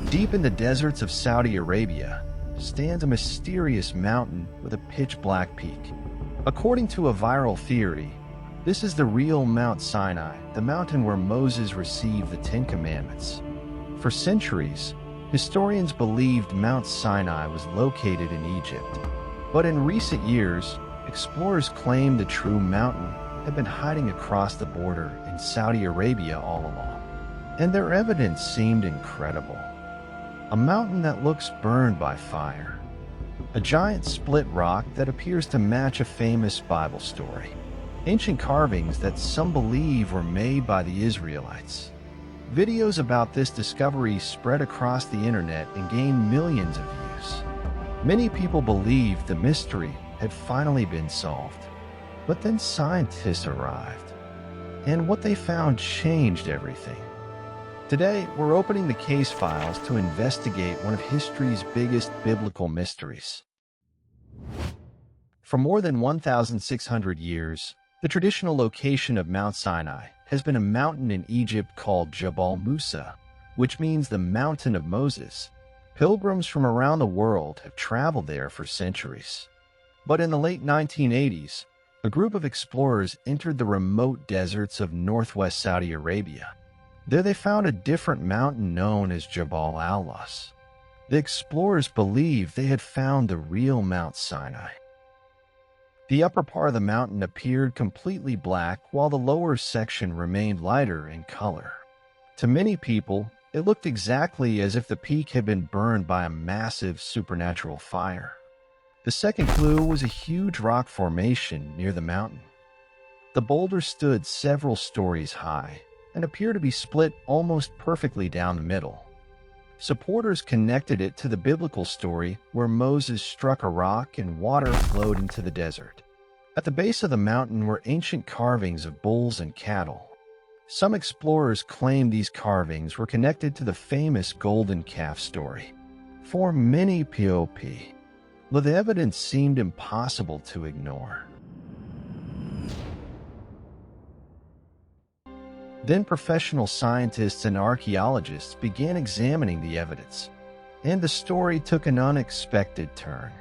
Deep in the deserts of Saudi Arabia stands a mysterious mountain with a pitch-black peak. According to a viral theory, this is the real Mount Sinai, the mountain where Moses received the Ten Commandments. For centuries, historians believed Mount Sinai was located in Egypt. But in recent years, explorers claim the true mountain had been hiding across the border in Saudi Arabia all along. And their evidence seemed incredible. A mountain that looks burned by fire. A giant split rock that appears to match a famous Bible story. Ancient carvings that some believe were made by the Israelites. Videos about this discovery spread across the internet and gained millions of views. Many people believed the mystery had finally been solved. But then scientists arrived, and what they found changed everything. Today, we're opening the case files to investigate one of history's biggest biblical mysteries. For more than 1,600 years, the traditional location of Mount Sinai has been a mountain in Egypt called Jabal Musa, which means the mountain of Moses. Pilgrims from around the world have traveled there for centuries. But in the late 1980s, a group of explorers entered the remote deserts of northwest Saudi Arabia. There they found a different mountain known as Jabal al-Lawz. The explorers believed they had found the real Mount Sinai. The upper part of the mountain appeared completely black, while the lower section remained lighter in color. To many people, it looked exactly as if the peak had been burned by a massive supernatural fire. The second clue was a huge rock formation near the mountain. The boulder stood several stories high and appeared to be split almost perfectly down the middle. Supporters connected it to the biblical story where Moses struck a rock and water flowed into the desert. At the base of the mountain were ancient carvings of bulls and cattle. Some explorers claimed these carvings were connected to the famous golden calf story. For many POP, but the evidence seemed impossible to ignore. Then professional scientists and archaeologists began examining the evidence, and the story took an unexpected turn.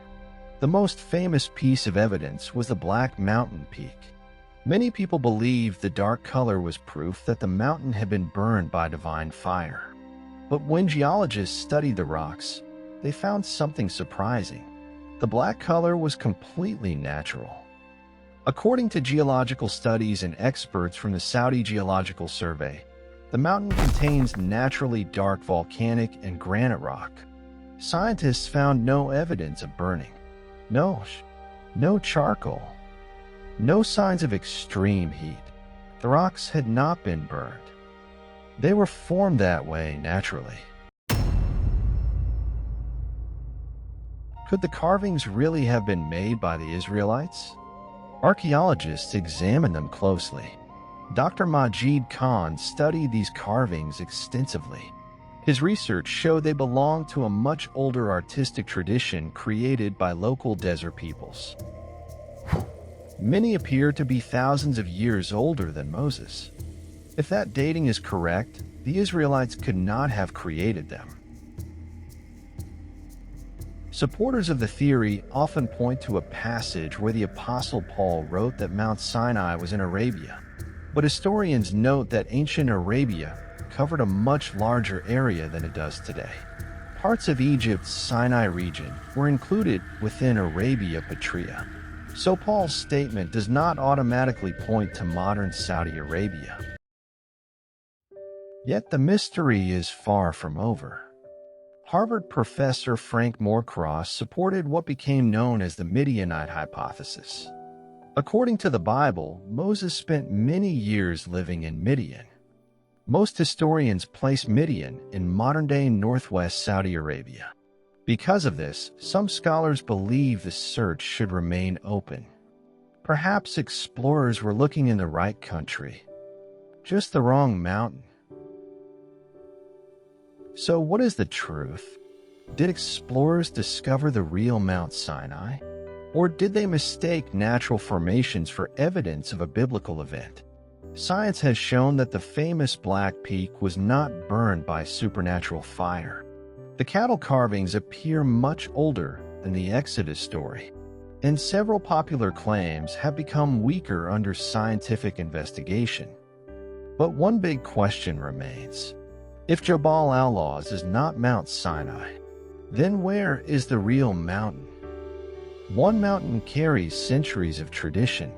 The most famous piece of evidence was the Black Mountain Peak. Many people believed the dark color was proof that the mountain had been burned by divine fire. But when geologists studied the rocks, they found something surprising. The black color was completely natural. According to geological studies and experts from the Saudi Geological Survey, the mountain contains naturally dark volcanic and granite rock. Scientists found no evidence of burning. No charcoal. No signs of extreme heat. The rocks had not been burned. They were formed that way naturally. Could the carvings really have been made by the Israelites? Archaeologists examined them closely. Dr. Majid Khan studied these carvings extensively. His research showed they belonged to a much older artistic tradition created by local desert peoples. Many appear to be thousands of years older than Moses. If that dating is correct, the Israelites could not have created them. Supporters of the theory often point to a passage where the Apostle Paul wrote that Mount Sinai was in Arabia, but historians note that ancient Arabia covered a much larger area than it does today. Parts of Egypt's Sinai region were included within Arabia Petraea, so Paul's statement does not automatically point to modern Saudi Arabia. Yet the mystery is far from over. Harvard professor Frank Moorcross supported what became known as the Midianite hypothesis. According to the Bible, Moses spent many years living in Midian. Most historians place Midian in modern-day northwest Saudi Arabia. Because of this, some scholars believe the search should remain open. Perhaps explorers were looking in the right country, just the wrong mountain. So what is the truth? Did explorers discover the real Mount Sinai? Or did they mistake natural formations for evidence of a biblical event? Science has shown that the famous Black Peak was not burned by supernatural fire. The cattle carvings appear much older than the Exodus story, and several popular claims have become weaker under scientific investigation. But one big question remains. If Jabal al-Lawz is not Mount Sinai, then where is the real mountain? One mountain carries centuries of tradition.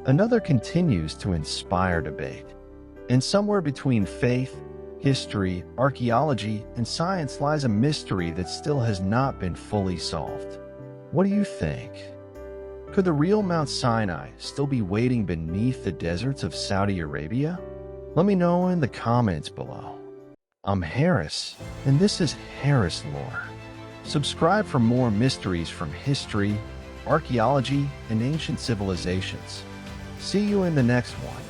Another continues to inspire debate. And somewhere between faith, history, archaeology, and science lies a mystery that still has not been fully solved. What do you think? Could the real Mount Sinai still be waiting beneath the deserts of Saudi Arabia? Let me know in the comments below. I'm Harris, and this is Harris Lore. Subscribe for more mysteries from history, archaeology, and ancient civilizations. See you in the next one.